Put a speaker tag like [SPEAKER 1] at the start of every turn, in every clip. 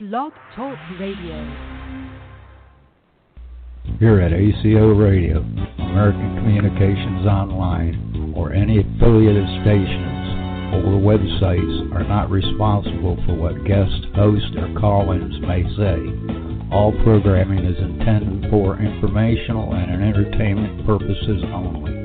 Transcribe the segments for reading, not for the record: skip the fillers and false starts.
[SPEAKER 1] Blog Talk Radio.
[SPEAKER 2] Here at ACO Radio, American Communications Online, or any affiliated stations or websites are not responsible for what guest hosts or call-ins may say. All programming is intended for informational and entertainment purposes only.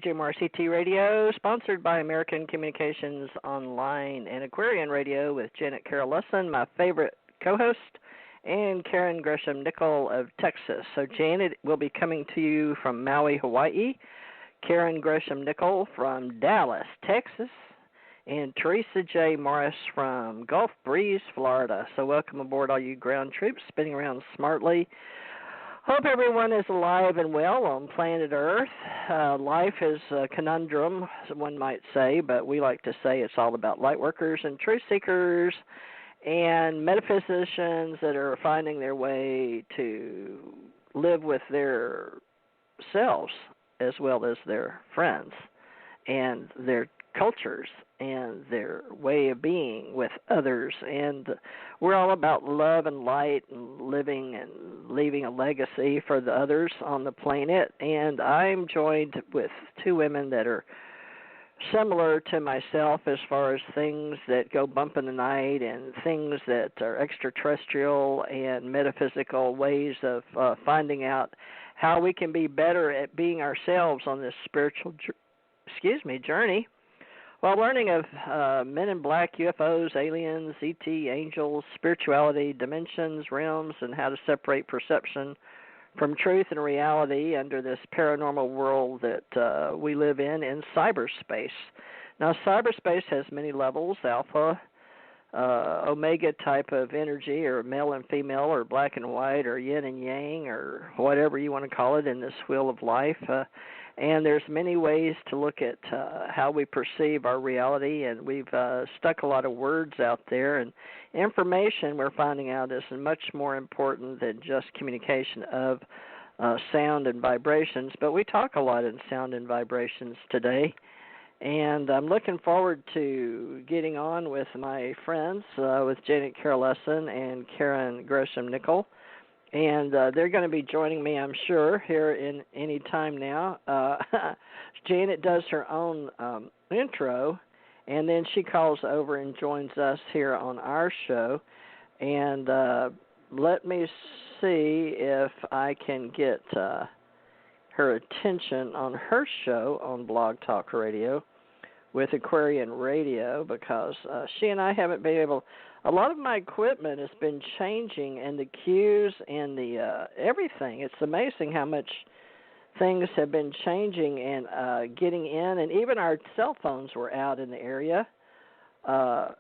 [SPEAKER 3] J Morris CT Radio, sponsored by American Communications Online and Aquarian Radio with Kira Lessin, my favorite co-host, and Karen Gresham Nickell of Texas. So Janet will be coming to you from Maui, Hawaii, Karen Gresham Nickell from Dallas, Texas, and Theresa J Morris from Gulf Breeze, Florida. So welcome aboard, all you ground troops spinning around smartly. Hope everyone is alive and well on planet Earth. Life is a conundrum, one might say, but we like to say it's all about lightworkers and truth seekers and metaphysicians that are finding their way to live with their selves as well as their friends and their cultures and their way of being with others. And we're all about love and light and living and leaving a legacy for the others on the planet. And I'm joined with two women that are similar to myself as far as things that go bump in the night and things that are extraterrestrial and metaphysical ways of finding out how we can be better at being ourselves on this spiritual journey. While learning of men in black, UFOs, aliens, ET, angels, spirituality, dimensions, realms, and how to separate perception from truth and reality under this paranormal world that we live in cyberspace. Now, cyberspace has many levels: alpha, omega type of energy, or male and female, or black and white, or yin and yang, or whatever you want to call it in this wheel of life. And there's many ways to look at how we perceive our reality, and we've stuck a lot of words out there. And information, we're finding out, is much more important than just communication of sound and vibrations. But we talk a lot in sound and vibrations today. And I'm looking forward to getting on with my friends, with Kira Lessin and Karen Gresham Nickell. And they're going to be joining me, I'm sure, here in any time now. Janet does her own intro, and then she calls over and joins us here on our show. And let me see if I can get her attention on her show on Blog Talk Radio with Aquarian Radio, because she and I haven't been able. A lot of my equipment has been changing, and the cues and the everything. It's amazing how much things have been changing and getting in, and even our cell phones were out in the area. I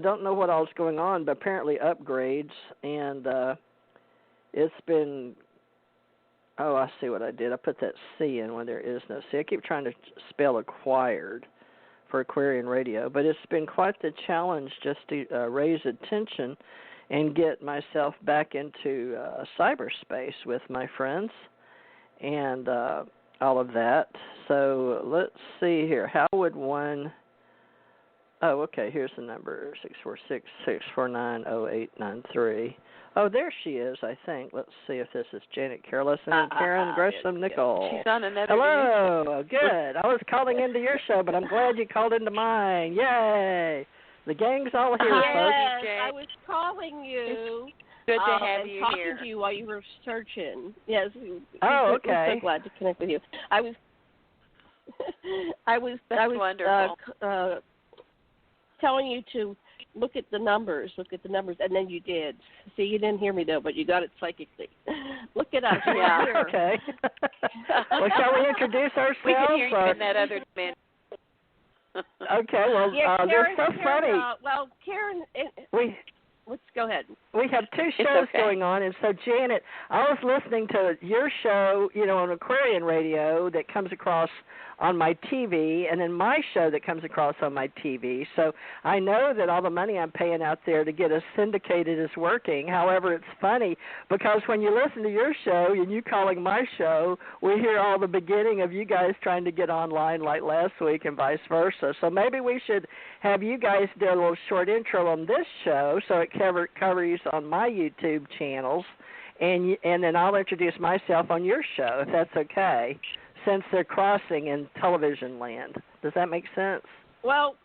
[SPEAKER 3] don't know what all's going on, but apparently upgrades, and it's been. Oh, I see what I did. I put that C in when there is no C. I keep trying to spell acquired for Aquarian Radio, but it's been quite the challenge just to raise attention and get myself back into cyberspace with my friends and all of that. So let's see here. How would one Oh, okay. Here's the number: 646-649-0893. Oh, there she is. I think. Let's see if this is Janet Kira Lessin and Karen Gresham Nickell.
[SPEAKER 4] She's on another.
[SPEAKER 3] Hello. Good. I was calling into your show, but I'm glad you called into mine. Yay! The gang's all here, folks.
[SPEAKER 5] Yes, I was calling you.
[SPEAKER 4] Good to have you
[SPEAKER 5] talking
[SPEAKER 4] here.
[SPEAKER 5] To you while you were searching. Yes.
[SPEAKER 3] Oh, okay.
[SPEAKER 5] I'm so glad to connect with you. I was
[SPEAKER 4] wonderful.
[SPEAKER 5] Telling you to look at the numbers, and then you did. See, you didn't hear me though, but you got it psychically. Look it up.
[SPEAKER 4] Yeah.
[SPEAKER 5] Here.
[SPEAKER 3] Okay. Well, shall we introduce ourselves?
[SPEAKER 4] We can hear you in that other dimension.
[SPEAKER 3] Okay. Well,
[SPEAKER 5] Karen,
[SPEAKER 3] they're so funny.
[SPEAKER 5] Karen. Let's go ahead.
[SPEAKER 3] We have two shows going on, and so Janet, I was listening to your show, on Aquarian Radio that comes across on my TV, and then my show that comes across on my TV. So I know that all the money I'm paying out there to get us syndicated is working. However, it's funny because when you listen to your show and you calling my show, we hear all the beginning of you guys trying to get online like last week and vice versa. So maybe we should have you guys do a little short intro on this show so it covers on my YouTube channels, and then I'll introduce myself on your show, if that's okay, since they're crossing in television land. Does that make sense?
[SPEAKER 5] Well,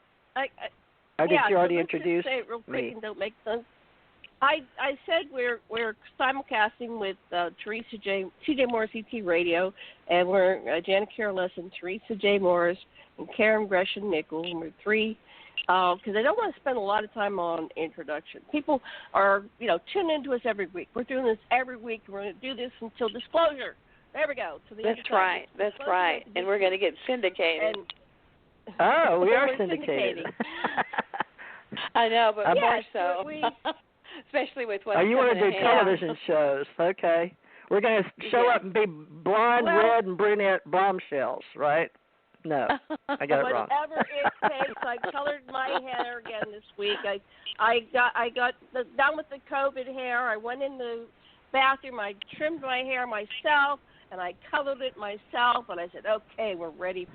[SPEAKER 3] or did you already
[SPEAKER 5] so
[SPEAKER 3] introduce
[SPEAKER 5] say it real quick
[SPEAKER 3] me?
[SPEAKER 5] And don't make sense. I said we're simulcasting with Theresa J Morris ET Radio, and we're Janet Kira Lessin, Theresa J Morris, and Karen Gresham Nickell, and we're three. Because I don't want to spend a lot of time on introduction. People are, tune into us every week. We're doing this every week. We're going to do this until disclosure. There we go.
[SPEAKER 4] That's right. That's right. And we're going to get syndicated.
[SPEAKER 3] And, we are syndicated.
[SPEAKER 4] I know, but more so. Especially with what's
[SPEAKER 3] you want to do television shows. Okay. We're going to show up and be blonde, red, and brunette bombshells, right? No, I got it wrong.
[SPEAKER 5] Whatever it takes. I colored my hair again this week. I got done with the COVID hair. I went in the bathroom. I trimmed my hair myself, and I colored it myself. And I said, okay, we're going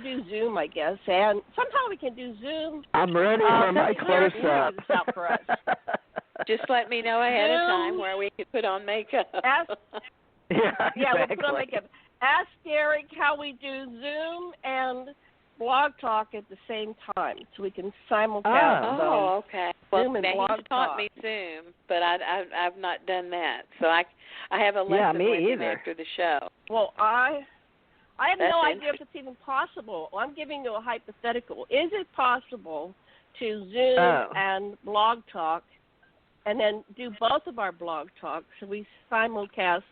[SPEAKER 5] to do Zoom, I guess. And somehow we can do Zoom.
[SPEAKER 3] I'm ready for my close-up.
[SPEAKER 5] For us.
[SPEAKER 4] Just let me know ahead of time where we can put on makeup.
[SPEAKER 3] Exactly.
[SPEAKER 5] We'll put on makeup. Ask Derek how we do Zoom and Blog Talk at the same time, so we can simulcast.
[SPEAKER 4] Oh, okay. Well,
[SPEAKER 5] Zoom and
[SPEAKER 4] now
[SPEAKER 5] Blog
[SPEAKER 4] he's taught
[SPEAKER 5] Talk.
[SPEAKER 4] me Zoom, but I've not done that, so I have a lesson with him after the show.
[SPEAKER 5] Well, I have no idea if it's even possible. I'm giving you a hypothetical. Is it possible to Zoom and Blog Talk, and then do both of our Blog Talks, so we simulcast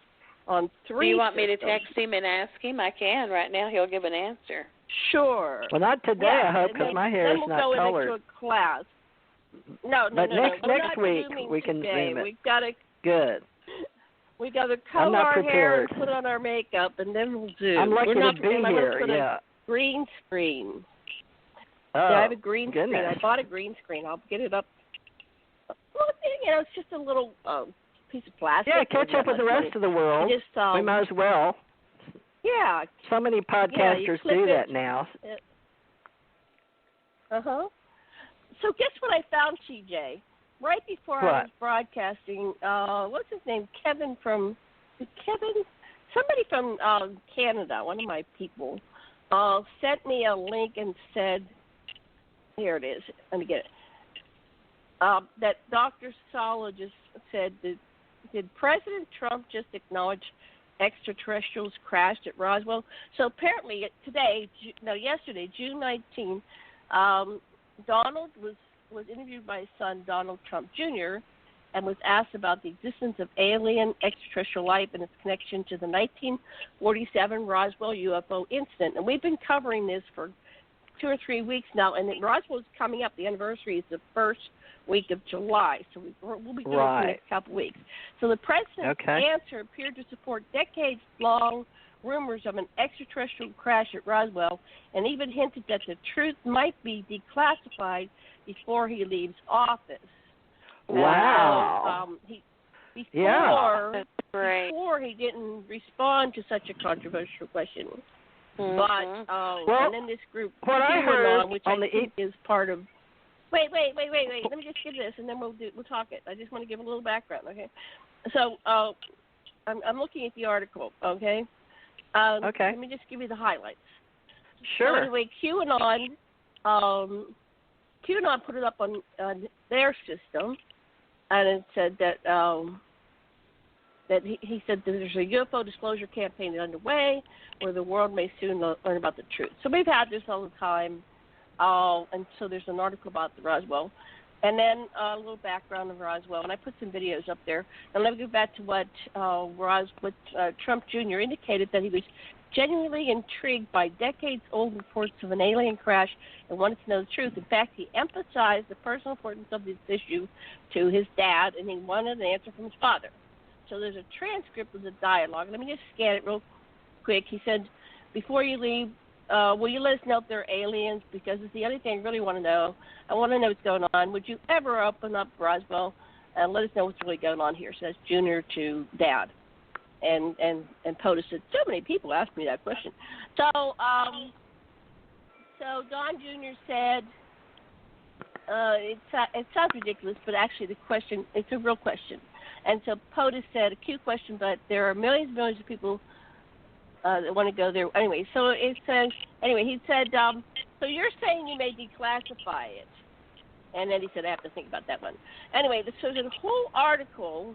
[SPEAKER 5] on 3
[SPEAKER 4] Do you want
[SPEAKER 5] systems?
[SPEAKER 4] me to text him and ask him? I can. Right now he'll give an answer.
[SPEAKER 5] Sure.
[SPEAKER 3] Well, not today, I hope, because my hair is not colored.
[SPEAKER 5] Then we'll go into a class. No.
[SPEAKER 3] Next week we can
[SPEAKER 5] today.
[SPEAKER 3] Zoom it.
[SPEAKER 5] We've got to.
[SPEAKER 3] Good.
[SPEAKER 5] We got to color our hair and put on our makeup, and then we'll Zoom.
[SPEAKER 3] I'm lucky to be here. Yeah.
[SPEAKER 5] Green screen.
[SPEAKER 3] Oh,
[SPEAKER 5] I have a green
[SPEAKER 3] screen.
[SPEAKER 5] I bought a green screen. I'll get it up. Well, it's just a little piece of plastic.
[SPEAKER 3] Yeah, catch up with the rest of the world. We might as well.
[SPEAKER 5] Yeah.
[SPEAKER 3] So many podcasters do that now.
[SPEAKER 5] So guess what I found, CJ? Right before I was broadcasting, what's his name? Somebody from Canada, one of my people, sent me a link and said, here it is, let me get it. That Dr. Sologist said, did President Trump just acknowledge extraterrestrials crashed at Roswell? So apparently yesterday, June 19, Donald was interviewed by his son, Donald Trump Jr., and was asked about the existence of alien extraterrestrial life and its connection to the 1947 Roswell UFO incident. And we've been covering this for 2 or 3 weeks now, and Roswell's coming up. The anniversary is the first week of July, so we'll be doing it for the next couple of weeks. So the president's answer appeared to support decades-long rumors of an extraterrestrial crash at Roswell, and even hinted that the truth might be declassified before he leaves office.
[SPEAKER 3] Wow.
[SPEAKER 5] Before he didn't respond to such a controversial question. But and then this group,
[SPEAKER 3] what I heard
[SPEAKER 5] which I think is part of. Wait. Let me just give this, and then we'll talk it. I just want to give a little background, okay? So I'm looking at the article, okay?
[SPEAKER 3] Okay.
[SPEAKER 5] Let me just give you the highlights.
[SPEAKER 3] Sure.
[SPEAKER 5] So anyway, QAnon put it up on their system, and it said that he said that there's a UFO disclosure campaign underway where the world may soon learn about the truth. So we've had this all the time, and so there's an article about the Roswell. And then a little background of Roswell, and I put some videos up there. And let me go back to what Trump Jr. indicated, that he was genuinely intrigued by decades-old reports of an alien crash and wanted to know the truth. In fact, he emphasized the personal importance of this issue to his dad, and he wanted an answer from his father. So there's a transcript of the dialogue. Let me just scan it real quick. He said, before you leave, will you let us know if they're aliens? Because it's the only thing I really want to know. I want to know what's going on. Would you ever open up Roswell and let us know what's really going on here? So that's Junior to Dad. And POTUS said, so many people asked me that question. So Don Jr. said, it sounds ridiculous, but actually the question, it's a real question. And so POTUS said, a cute question, but there are millions and millions of people that want to go there. Anyway, so it says, he said, so you're saying you may declassify it. And then he said, I have to think about that one. Anyway, so there's a whole article,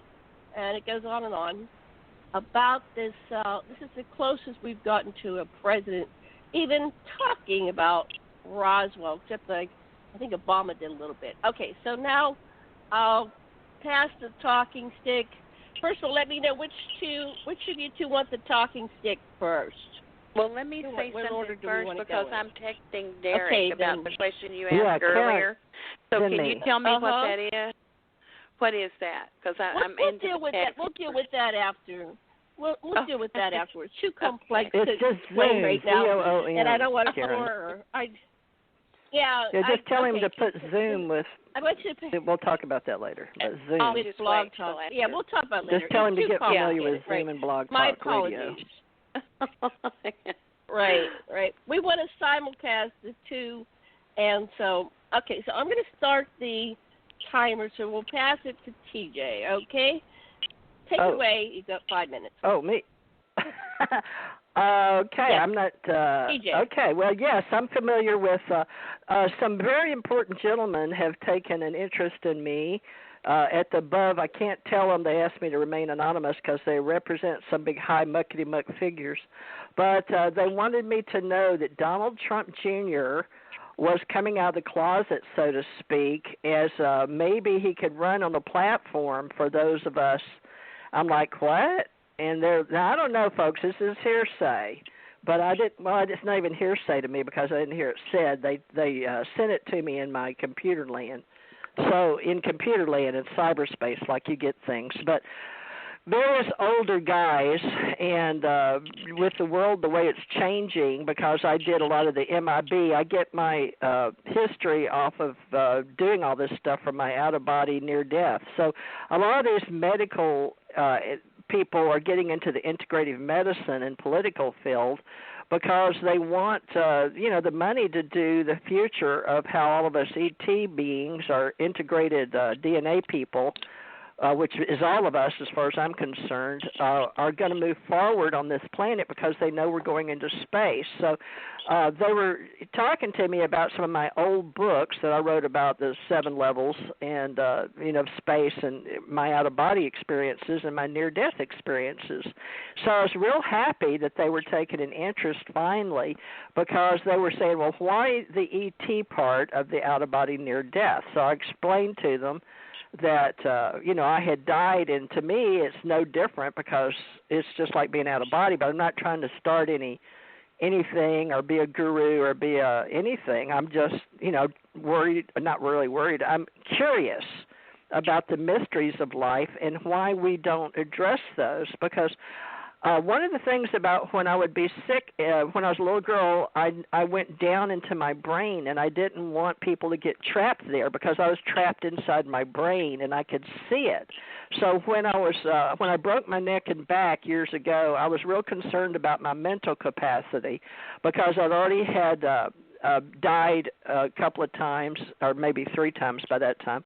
[SPEAKER 5] and it goes on and on, about this. This is the closest we've gotten to a president even talking about Roswell, except I think Obama did a little bit. Okay, so now I'll pass the talking stick. First of all, let me know which of you two want the talking stick first.
[SPEAKER 4] Well, let me say something first because I'm texting Derek about the question you asked earlier. So can you tell me what that is? What is that? Because I'm into
[SPEAKER 5] deal with that. We'll deal with that after. We'll deal with that afterwards. Too complex
[SPEAKER 3] to explain
[SPEAKER 5] right now,
[SPEAKER 3] Z-O-O-M,
[SPEAKER 5] and I don't want to
[SPEAKER 3] Karen.
[SPEAKER 5] bore her.
[SPEAKER 3] Just tell him to put Zoom with.
[SPEAKER 5] I want you to.
[SPEAKER 3] We'll talk about that later. But Zoom.
[SPEAKER 5] With Blog Talk. Yeah, we'll talk about it later.
[SPEAKER 3] Just tell him to get familiar with Zoom and Blog
[SPEAKER 5] My
[SPEAKER 3] Talk Radio.
[SPEAKER 5] apologies. Right. We want to simulcast the two, and so so I'm going to start the timer. So we'll pass it to TJ. Okay. Take it away. You've got 5 minutes.
[SPEAKER 3] Oh, me. Okay,
[SPEAKER 5] yes.
[SPEAKER 3] I'm not.
[SPEAKER 5] TJ.
[SPEAKER 3] Okay, well, yes, I'm familiar with some very important gentlemen have taken an interest in me. At the above, I can't tell them. They asked me to remain anonymous because they represent some big high muckety-muck figures. But they wanted me to know that Donald Trump Jr. was coming out of the closet, so to speak, as maybe he could run on the platform for those of us. I'm like, what? And now, I don't know, folks. This is hearsay, but I didn't. Well, it's not even hearsay to me because I didn't hear it said. They sent it to me in my computer land. So in computer land, in cyberspace, like you get things, but various older guys, and with the world the way it's changing, because I did a lot of the MIB, I get my history off of doing all this stuff from my out-of-body near-death. So a lot of these medical people are getting into the integrative medicine and political field because they want, the money to do the future of how all of us ET beings are integrated DNA people, which is all of us as far as I'm concerned, are going to move forward on this planet because they know we're going into space. So they were talking to me about some of my old books that I wrote about the 7 levels and, space and my out-of-body experiences and my near-death experiences. So I was real happy that they were taking an interest finally because they were saying, well, why the ET part of the out-of-body near-death? So I explained to them that, I had died, and to me it's no different because it's just like being out of body, but I'm not trying to start anything or be a guru or be anything. I'm just, worried, not really worried. I'm curious about the mysteries of life and why we don't address those because One of the things about when I would be sick, when I was a little girl, I went down into my brain, and I didn't want people to get trapped there because I was trapped inside my brain, and I could see it. So when I broke my neck and back years ago, I was real concerned about my mental capacity because I'd already had died a couple of times, or maybe 3 times by that time.